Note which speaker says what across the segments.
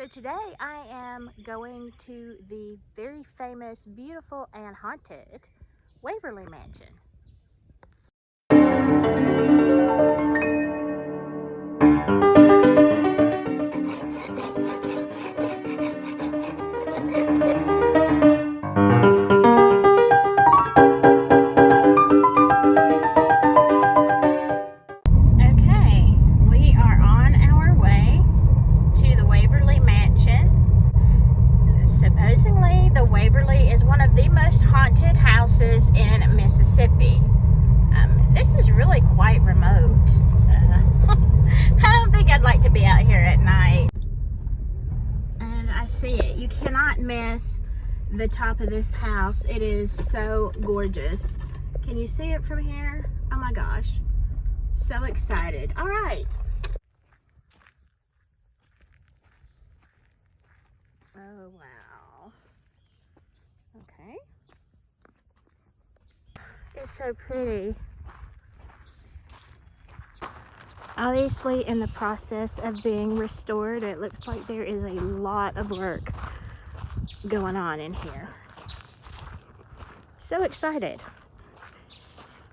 Speaker 1: So today I am going to the very famous, beautiful, and haunted Waverly Mansion. Okay, we are on our way to the Waverly Mansion. Supposedly, the Waverly is one of the most haunted houses in Mississippi. This is really quite remote. I don't think I'd like to be out here at night. And I see it. You cannot miss the top of this house. It is so gorgeous. Can you see it from here? Oh my gosh. So excited. All right. Oh, wow. Okay. It's so pretty. Obviously, in the process of being restored, it looks like there is a lot of work going on in here. So excited.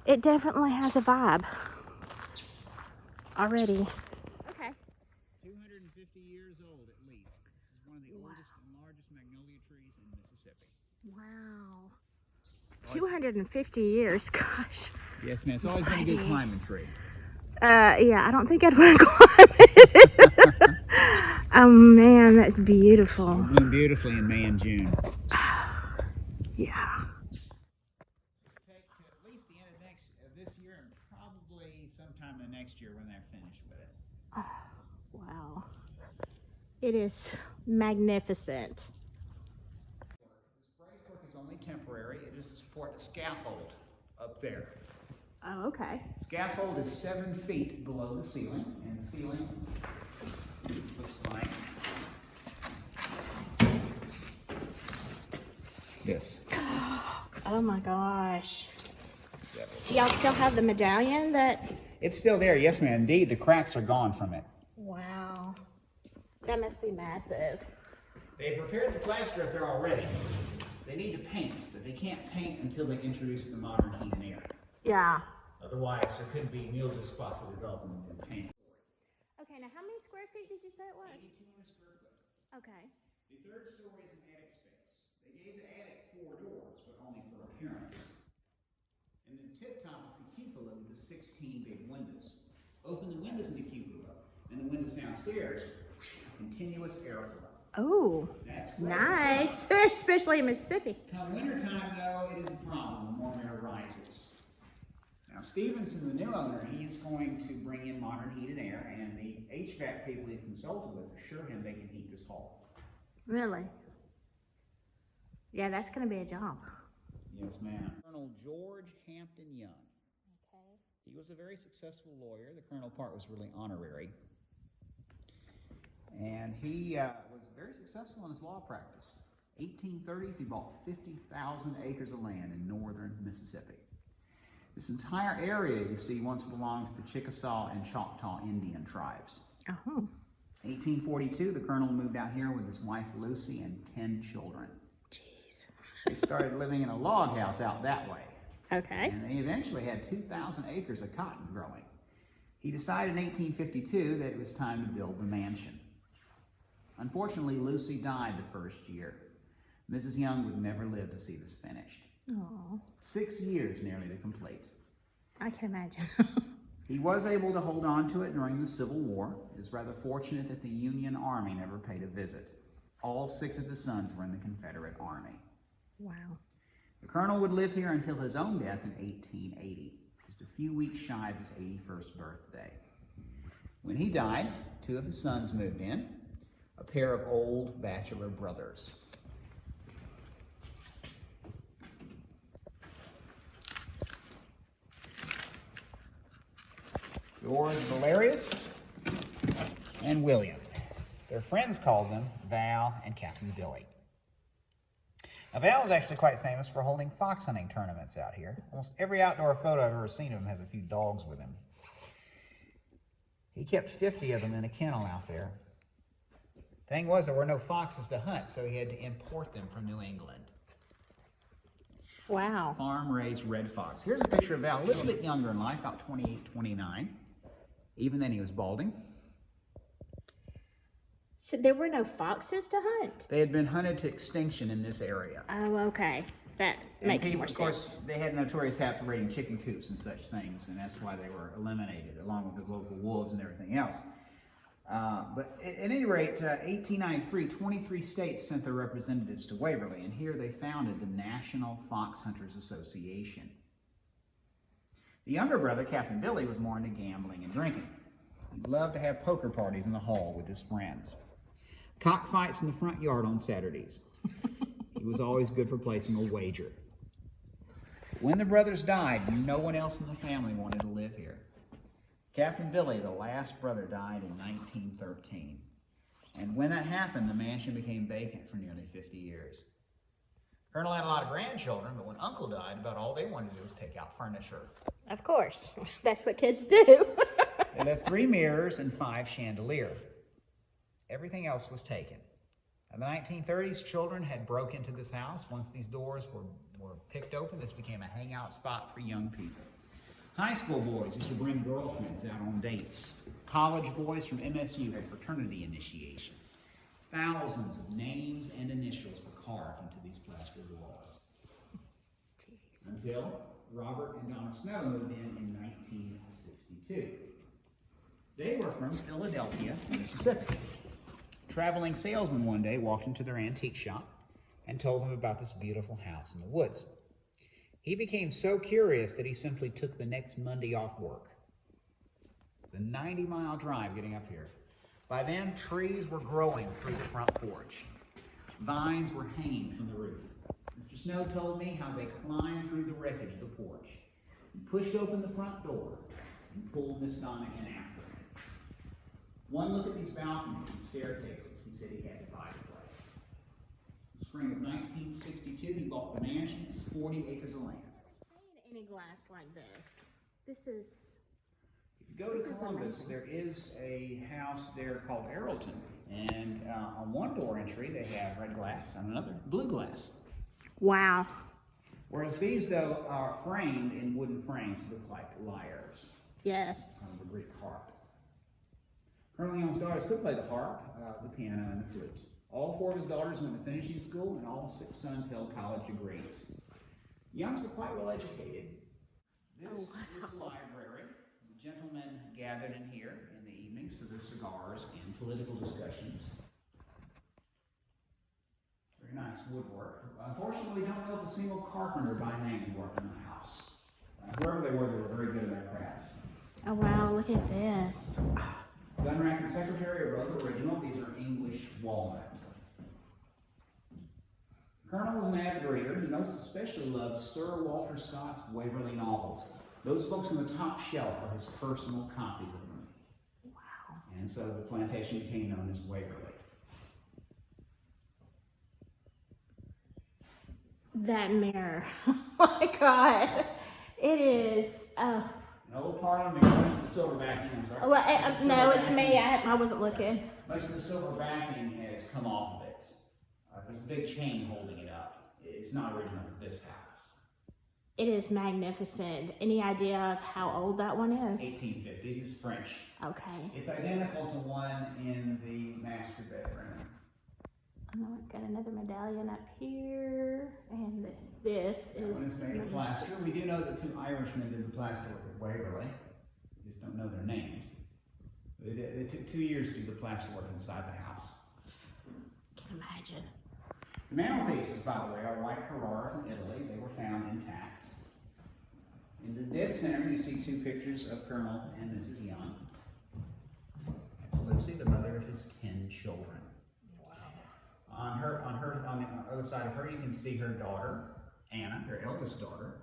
Speaker 1: It definitely has a vibe already. Okay.
Speaker 2: 250 years old at least. This is one of the oldest and largest magnolia trees in Mississippi.
Speaker 1: Wow. 250 years, gosh.
Speaker 2: Yes, man. It's always been a good climbing tree.
Speaker 1: Yeah, I don't think I'd want to climb it. Oh man, that's beautiful.
Speaker 2: It'll bloom beautifully in May and June.
Speaker 1: Yeah.
Speaker 2: Take to at least the end of this year and probably sometime the next year when they're finished with it.
Speaker 1: Oh, wow. It is magnificent.
Speaker 2: This bracework is only temporary. It is to support a scaffold up there.
Speaker 1: Oh, okay.
Speaker 2: Scaffold is 7 feet below the ceiling, and the ceiling looks like this.
Speaker 1: Oh my gosh. Do y'all still have the medallion that...
Speaker 2: It's still there, yes ma'am. Indeed, the cracks are gone from it.
Speaker 1: Wow. That must be massive.
Speaker 2: They've repaired the plaster up there already. They need to paint, but they can't paint until they introduce the modern heat and air.
Speaker 1: Yeah.
Speaker 2: Otherwise, there could be mildew spots that develop in paint.
Speaker 1: Okay, now how many square feet did you say it was?
Speaker 2: 8,200 square foot.
Speaker 1: Okay.
Speaker 2: The third story is an attic space. They gave the attic 4 doors, but only for appearance. And the tip top is the cupola with the 16 big windows. Open the windows in the cupola, and the windows downstairs, continuous airflow.
Speaker 1: Oh,
Speaker 2: That's great.
Speaker 1: nice, especially in Mississippi.
Speaker 2: Come wintertime, though, it is a problem. The warm air rises. Now, Stevenson, the new owner, he is going to bring in modern heat and air, and the HVAC people he's consulted with assure him they can heat this hall.
Speaker 1: Really? Yeah, that's going to be a job.
Speaker 2: Yes, ma'am. Colonel George Hampton Young.
Speaker 1: Okay.
Speaker 2: He was a very successful lawyer. The colonel part was really honorary. And he was very successful in his law practice. 1830s, he bought 50,000 acres of land in northern Mississippi. This entire area, you see, once belonged to the Chickasaw and Choctaw Indian tribes. 1842, the colonel moved out here with his wife Lucy and 10 children.
Speaker 1: Jeez.
Speaker 2: They started living in a log house out that way.
Speaker 1: Okay.
Speaker 2: And they eventually had 2,000 acres of cotton growing. He decided in 1852 that it was time to build the mansion. Unfortunately, Lucy died the first year. Mrs. Young would never live to see this finished.
Speaker 1: Oh,
Speaker 2: 6 years nearly to complete.
Speaker 1: I can imagine.
Speaker 2: He was able to hold on to it during the Civil War. It is rather fortunate that the Union Army never paid a visit. All 6 of his sons were in the Confederate Army.
Speaker 1: Wow.
Speaker 2: The colonel would live here until his own death in 1880, just a few weeks shy of his 81st birthday. When he died, 2 of his sons moved in, a pair of old bachelor brothers. George Valerius and William. Their friends called them Val and Captain Billy. Now, Val was actually quite famous for holding fox hunting tournaments out here. Almost every outdoor photo I've ever seen of him has a few dogs with him. He kept 50 of them in a kennel out there. Thing was, there were no foxes to hunt, so he had to import them from New England.
Speaker 1: Wow.
Speaker 2: Farm-raised red fox. Here's a picture of Val, a little bit younger in life, about 28, 29. Even then, he was balding.
Speaker 1: So there were no foxes to hunt?
Speaker 2: They had been hunted to extinction in this area.
Speaker 1: Oh, okay. That makes more sense.
Speaker 2: Of course, they had a notorious habit for raiding chicken coops and such things, and that's why they were eliminated, along with the local wolves and everything else. But at any rate, 1893, 23 states sent their representatives to Waverly, and here they founded the National Fox Hunters Association. The younger brother, Captain Billy, was more into gambling and drinking. He loved to have poker parties in the hall with his friends. Cockfights in the front yard on Saturdays. He was always good for placing a wager. When the brothers died, no one else in the family wanted to live here. Captain Billy, the last brother, died in 1913. And when that happened, the mansion became vacant for nearly 50 years. Colonel had a lot of grandchildren, but when Uncle died, about all they wanted to do was take out furniture.
Speaker 1: Of course. That's what kids do.
Speaker 2: They left 3 mirrors and 5 chandeliers. Everything else was taken. In the 1930s, children had broke into this house. Once these doors were picked open, this became a hangout spot for young people. High school boys used to bring girlfriends out on dates. College boys from MSU had fraternity initiations. Thousands of names and initials were carved into these plastered walls. Jeez. Until Robert and Donna Snow moved in 1962. They were from Philadelphia, Mississippi. Traveling salesman one day walked into their antique shop and told them about this beautiful house in the woods. He became so curious that he simply took the next Monday off work. It was a 90-mile drive getting up here. By then, trees were growing through the front porch. Vines were hanging from the roof. Mr. Snow told me how they climbed through the wreckage of the porch and pushed open the front door and pulled Miss Donna in after him. One look at these balconies and staircases, he said he had to buy the place. In the spring of 1962, he bought the mansion and 40 acres of land.
Speaker 1: Any glass like this. This is...
Speaker 2: If you go to Columbus, there is a house there called Arrowton. And on one door entry, they have red glass, on another, blue glass.
Speaker 1: Wow.
Speaker 2: Whereas these, though, are framed in wooden frames that look like lyres.
Speaker 1: Yes.
Speaker 2: From the Greek harp. Colonel Young's daughters could play the harp, the piano, and the flute. All 4 of his daughters went to finishing school, and all 6 sons held college degrees. Youngs were quite well educated. This is the library. The gentlemen gathered in here in the evenings for their cigars and political discussions. Very nice woodwork. Unfortunately, we don't know if a single carpenter by name worked in the house. Whoever they were very good at their craft.
Speaker 1: Oh wow, look at this.
Speaker 2: Gun rack and secretary are both original. These are English walnut. Colonel was an avid reader. He most especially loved Sir Walter Scott's Waverly novels. Those books on the top shelf are his personal copies of them.
Speaker 1: Wow.
Speaker 2: And so the plantation became known as Waverly.
Speaker 1: That mirror. Oh my God. It is.
Speaker 2: An old Parliament mirror, much of the silver backing. I'm sorry.
Speaker 1: Well, no, it's me. I wasn't looking.
Speaker 2: Much of the silver backing has come off of it. There's a big chain holding it up. It's not original to this house.
Speaker 1: It is magnificent. Any idea of how old that one is?
Speaker 2: 1850s. It's French.
Speaker 1: Okay.
Speaker 2: It's identical to one in the master bedroom.
Speaker 1: Oh, got another medallion up here, and this
Speaker 2: That one is made of plaster. We do know that 2 Irishmen did the plaster work at Waverly. We just don't know their names. It took 2 years to do the plaster work inside the house.
Speaker 1: Can imagine.
Speaker 2: The mantelpieces, by the way, are white Carrara from Italy. They were found intact. In the dead center, you see 2 pictures of Colonel and Mrs. Young. That's Lucy, the mother of his 10 children. Wow. On the other side of her, you can see her daughter, Anna, their eldest daughter.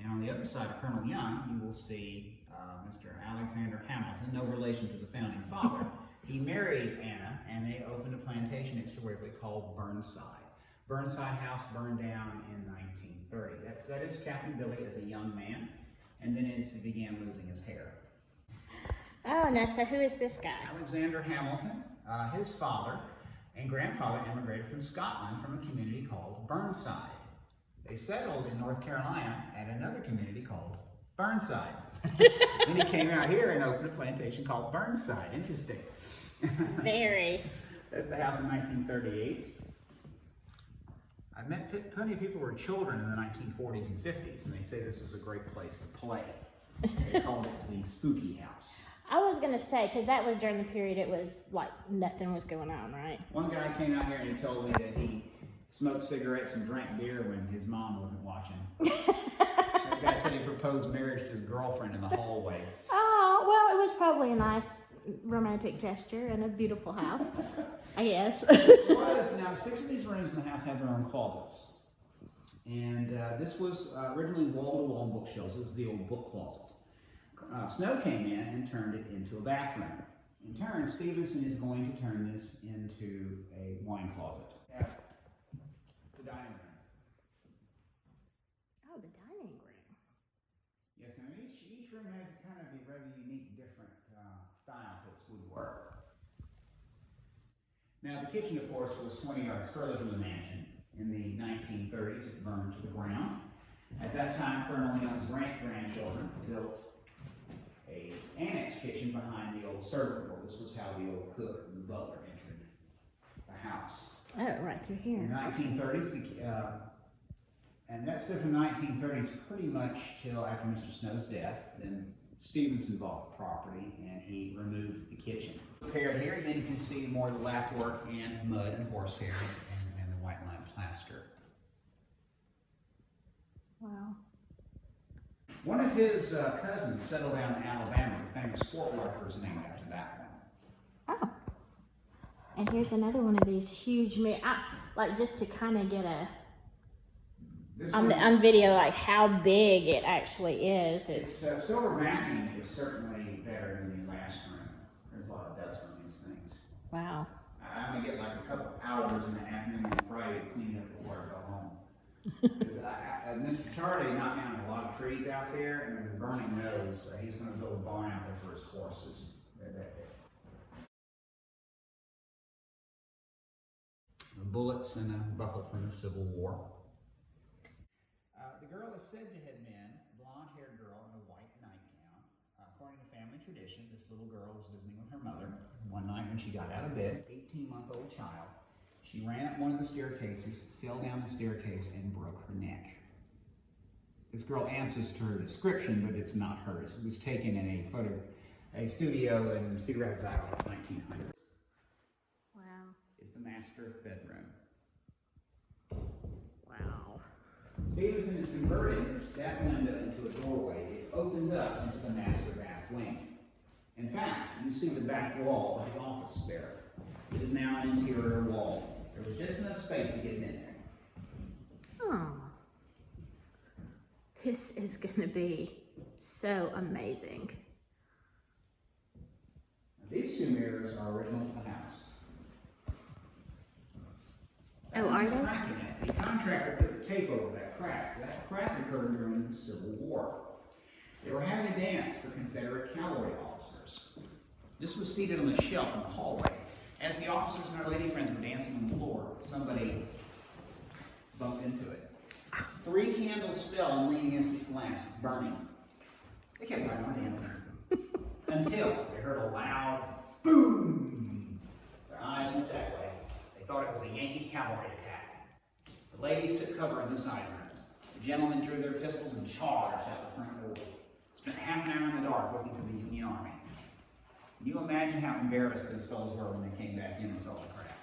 Speaker 2: And on the other side of Colonel Young, you will see Mr. Alexander Hamilton, no relation to the founding father. He married Anna, and they opened a plantation next to Waverly called Burnside. Burnside House burned down in 1930. That is Captain Billy as a young man, and then as he began losing his hair.
Speaker 1: Oh, no, so who is this guy?
Speaker 2: Alexander Hamilton his father and grandfather immigrated from Scotland from a community called Burnside. They settled in North Carolina at another community called Burnside. Then he came out here and opened a plantation called Burnside. Interesting.
Speaker 1: Very.
Speaker 2: That's the house in 1938. I've met plenty of people who were children in the 1940s and 50s, and they say this was a great place to play. They called it the spooky house.
Speaker 1: I was going to say, because that was during the period it was like nothing was going on, right?
Speaker 2: One guy came out here and he told me that he smoked cigarettes and drank beer when his mom wasn't watching. That guy said he proposed marriage to his girlfriend in the hallway.
Speaker 1: Oh, well, it was probably a nice romantic gesture and a beautiful house, I guess.
Speaker 2: Now, 6 of these rooms in the house had their own closets. And this was originally wall-to-wall bookshelves. It was the old book closet. Snow came in and turned it into a bathroom. In turn, Stevenson is going to turn this into a wine closet. Yeah. The dining room.
Speaker 1: Oh, the dining room.
Speaker 2: Yes, and each room has kind of a rather unique, different style to its woodwork. Now, the kitchen, of course, was 20 yards further from the mansion. In the 1930s, it burned to the ground. At that time, Colonel Young's grandchildren built an annex kitchen behind the old servant hall. This was how the old cook and the butler entered the house.
Speaker 1: Oh, right through here.
Speaker 2: In the 1930s, and that's from the 1930s pretty much till after Mr. Snow's death. Then Stevenson bought the property and he removed the kitchen. Prepared here, then you can see more of the lath work and mud and horsehair and the white lime plaster.
Speaker 1: Wow.
Speaker 2: One of his cousins settled down in Alabama. The famous sport worker is named after that one.
Speaker 1: Oh. And here's another one of these huge like just to kind of get a on video like how big it actually is.
Speaker 2: It's silver backing is certainly better than the last room. There's a lot of dust on these things.
Speaker 1: Wow.
Speaker 2: I'm gonna get like a couple hours in the afternoon on Friday to clean up before I go home. Because Mr. Charlie knocked down a lot of trees out there, and with burning those, he's going to build a barn out there for his horses. Bullets and a buckle from the Civil War. The girl is said to have been a blonde-haired girl in a white nightgown. According to family tradition, this little girl was visiting with her mother one night when she got out of bed, 18-month-old child. She ran up one of the staircases, fell down the staircase, and broke her neck. This girl answers to her description, but it's not hers. It was taken in a studio in Cedar Rapids, Iowa, 1900.
Speaker 1: Wow.
Speaker 2: It's the master bedroom.
Speaker 1: Wow.
Speaker 2: Stevenson is converting that window into a doorway. It opens up into the master bath wing. In fact, you see the back wall of the office there. It is now an interior wall. There was just enough space to get in there.
Speaker 1: Oh. This is going to be so amazing.
Speaker 2: These two mirrors are original to the house.
Speaker 1: Oh, are they?
Speaker 2: Crack in it. The contractor put the tape over that crack. That crack occurred during the Civil War. They were having a dance for Confederate cavalry officers. This was seated on a shelf in the hallway. As the officers and our lady friends were dancing on the floor, somebody bumped into it. 3 candles fell and leaned against this glass, burning. They kept right on dancing until they heard a loud boom. Their eyes went that way. They thought it was a Yankee cavalry attack. The ladies took cover in the side rooms. The gentlemen drew their pistols and charged out the front door. Spent half an hour in the dark looking for the Union Army. Can you imagine how embarrassed those fellows were when they came back in and saw the crack?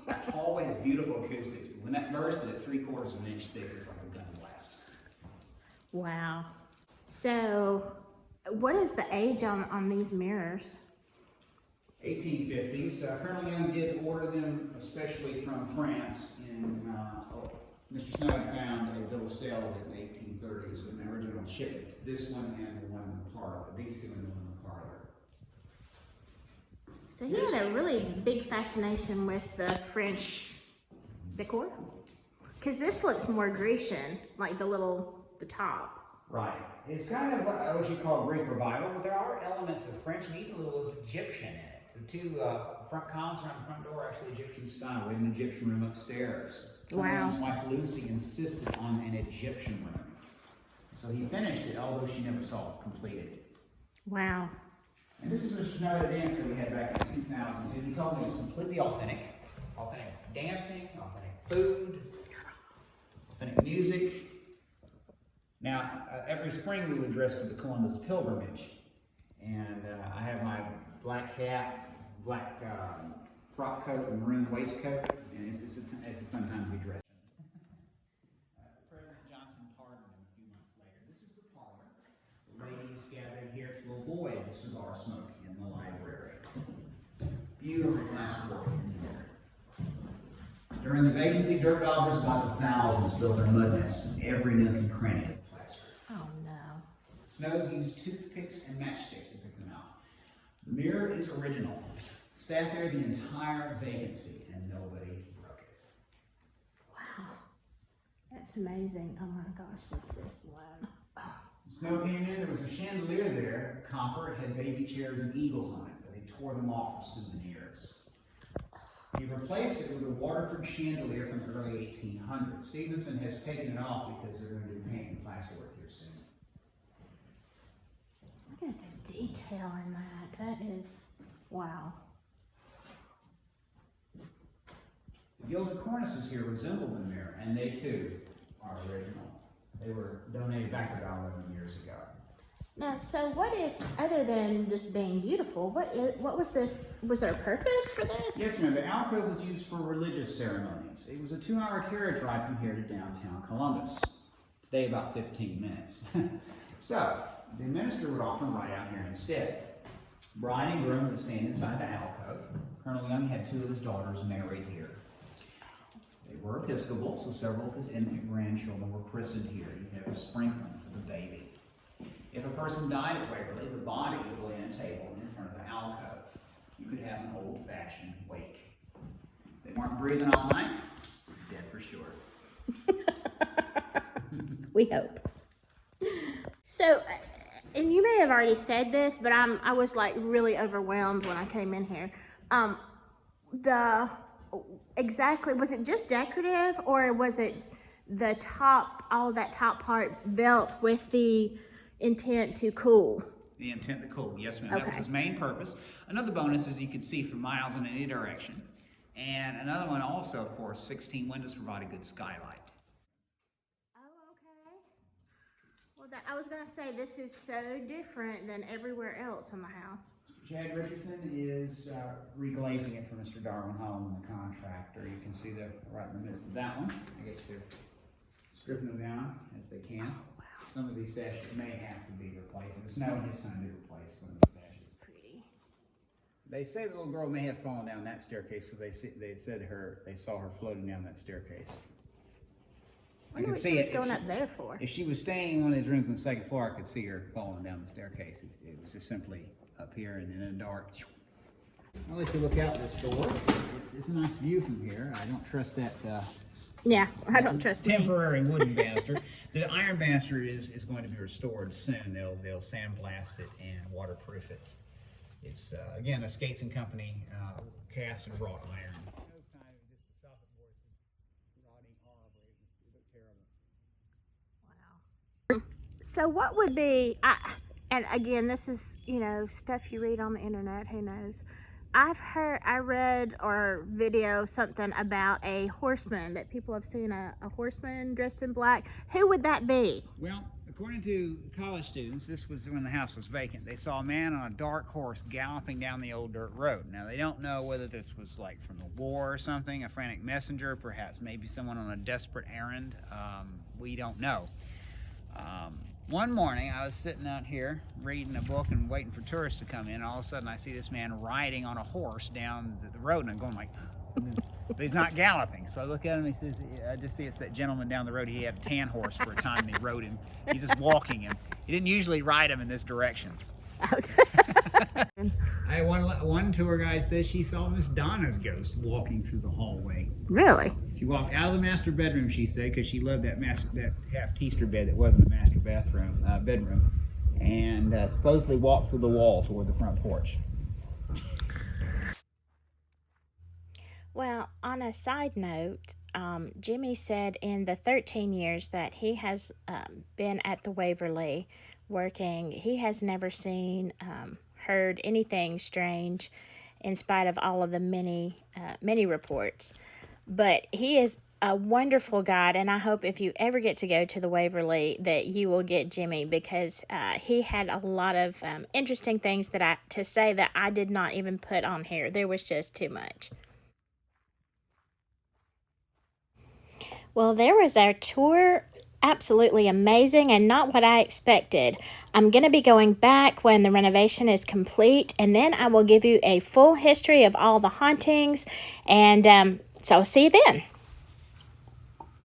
Speaker 2: That hallway has beautiful acoustics, but when that bursted at 3/4 of an inch thick, it was like a gun blast.
Speaker 1: Wow. So, what is the age on these mirrors?
Speaker 2: 1850s. Colonel Young did order them, especially from France. Mr. Snow had found a bill of sale of it in the 1830s, an original shipment. This one and the one in the parlor. These two and the one in the parlor.
Speaker 1: So he had a really big fascination with the French decor? Because this looks more Grecian, like the top.
Speaker 2: Right. It's kind of what you call Greek revival, but there are elements of French and even a little Egyptian in it. The two front columns around the front door are actually Egyptian style. We have an Egyptian room upstairs.
Speaker 1: Wow.
Speaker 2: His wife Lucy insisted on an Egyptian room. So he finished it, although she never saw it completed.
Speaker 1: Wow.
Speaker 2: And this is Mr. Noah dance that we had back in 2002. He told me it was completely authentic. Authentic dancing, authentic food, authentic music. Now, every spring we would dress for the Columbus pilgrimage. And I have my black hat, black frock coat, and maroon waistcoat. And it's a fun time to be dressed. President Johnson pardoned him a few months later. This is the parlor. The ladies gathered here to avoid the cigar smoking in the library. Beautiful plasterwork in here. During the vacancy, dirt daubers by the thousands built their mud nests in every nook and cranny of the plaster.
Speaker 1: Oh no.
Speaker 2: Snows used toothpicks and matchsticks to pick them out. The mirror is original. Sat there the entire vacancy and nobody broke it.
Speaker 1: Wow. That's amazing. Oh my gosh, look at this one. Oh.
Speaker 2: Snow came in, there was a chandelier there, copper. It had baby chairs and eagles on it, but they tore them off for souvenirs. He replaced it with a Waterford chandelier from the early 1800s. Stevenson has taken it off because they're going to be painting plasterwork here soon.
Speaker 1: Look at the detail in that. That is, wow.
Speaker 2: The gilded cornices here resemble the mirror, and they too are original. They were donated back about 11 years ago.
Speaker 1: Now, so what is, other than just being beautiful, what was this, was there a purpose for this?
Speaker 2: Yes, ma'am. The alcove was used for religious ceremonies. It was a 2-hour carriage ride from here to downtown Columbus. Today, about 15 minutes. So, the minister would often ride out here instead. Bride and groom would stand inside the alcove. Colonel Young had 2 of his daughters married here. They were Episcopal, so several of his infant grandchildren were christened here. You have a sprinkling for the baby. If a person died at Waverly, the body would lay on a table in front of the alcove. You could have an old-fashioned wake. They weren't breathing all night, dead for sure.
Speaker 1: We hope. So, and you may have already said this, but I was like really overwhelmed when I came in here. Exactly, was it just decorative, or was it the top, all that top part built with the intent to cool?
Speaker 2: The intent to cool, yes ma'am.
Speaker 1: Okay.
Speaker 2: That was his main purpose. Another bonus is you could see for miles in any direction. And another one also, of course, 16 windows provide a good skylight.
Speaker 1: Oh, okay. Well, I was going to say, this is so different than everywhere else in the house.
Speaker 2: Chad Richardson is reglazing it for Mr. Darwin Holland, the contractor. You can see they're right in the midst of that one. I guess they're stripping them down as they can.
Speaker 1: Wow.
Speaker 2: Some of these sashes may have to be replaced. The snow and his time to replace some of these sashes.
Speaker 1: Pretty.
Speaker 2: They say the little girl may have fallen down that staircase, so they said they saw her floating down that staircase.
Speaker 1: I can see it. Going up there for?
Speaker 2: If she was staying in one of these rooms on the second floor, I could see her falling down the staircase. It was just simply up here and in the dark. I'll let you look out this door. It's a nice view from here. I don't trust that.
Speaker 1: Yeah, I don't trust
Speaker 2: temporary wooden banister. The iron banister is going to be restored soon. They'll sandblast it and waterproof it. It's again a Skates and Company cast and wrought iron.
Speaker 1: Wow. So what would be, and again, this is, you know, stuff you read on the internet, who knows. I read or video something about a horseman, that people have seen a horseman dressed in black. Who would that be?
Speaker 2: Well, according to college students, this was when the house was vacant. They saw a man on a dark horse galloping down the old dirt road. Now, they don't know whether this was like from the war or something, a frantic messenger, perhaps maybe someone on a desperate errand. We don't know. One morning, I was sitting out here reading a book and waiting for tourists to come in, and all of a sudden I see this man riding on a horse down the road, and I'm going like, but he's not galloping. So I look at him, he says, I just see it's that gentleman down the road. He had a tan horse for a time, and he rode him. He's just walking him. He didn't usually ride him in this direction.
Speaker 1: Okay.
Speaker 2: I had one tour guide says she saw Miss Donna's ghost walking through the hallway.
Speaker 1: Really?
Speaker 2: She walked out of the master bedroom, she said, because she loved that half-teaster bed that wasn't the master bedroom, and supposedly walked through the wall toward the front porch.
Speaker 1: Well, on a side note, Jimmy said in the 13 years that he has been at the Waverly working, he has never seen, heard anything strange in spite of all of the many reports. But he is a wonderful guide, and I hope if you ever get to go to the Waverly that you will get Jimmy, because he had a lot of interesting things to say that I did not even put on here. There was just too much. Well, there was our tour. Absolutely amazing and not what I expected. I'm going to be going back when the renovation is complete, and then I will give you a full history of all the hauntings. And so, see you then.